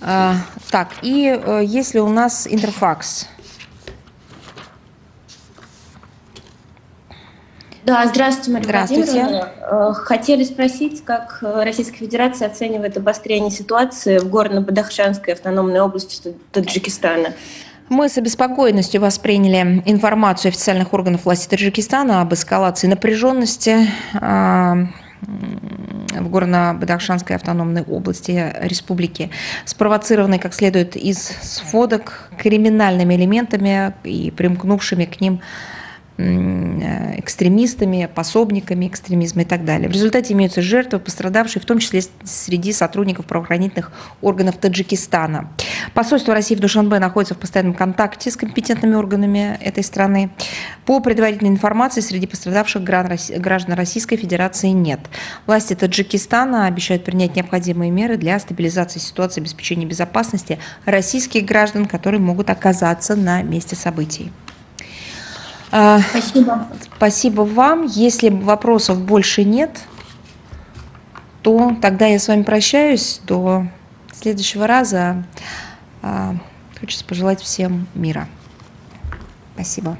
Так, и если у нас Интерфакс. Да, здравствуйте, Мария Здравствуйте. Владимировна. Хотели спросить, как Российская Федерация оценивает обострение ситуации в Горно-Бадахшанской автономной области Таджикистана? Мы с обеспокоенностью восприняли информацию официальных органов власти Таджикистана об эскалации напряженности в Горно-Бадахшанской автономной области республики, спровоцированной, как следует из сводок, криминальными элементами и примкнувшими к ним экстремистами, пособниками экстремизма и так далее. В результате имеются жертвы, пострадавшие, в том числе среди сотрудников правоохранительных органов Таджикистана. Посольство России в Душанбе находится в постоянном контакте с компетентными органами этой страны. По предварительной информации, среди пострадавших граждан Российской Федерации нет. Власти Таджикистана обещают принять необходимые меры для стабилизации ситуации и обеспечения безопасности российских граждан, которые могут оказаться на месте событий. Спасибо. Спасибо вам. Если вопросов больше нет, то тогда я с вами прощаюсь. До следующего раза. Хочется пожелать всем мира. Спасибо.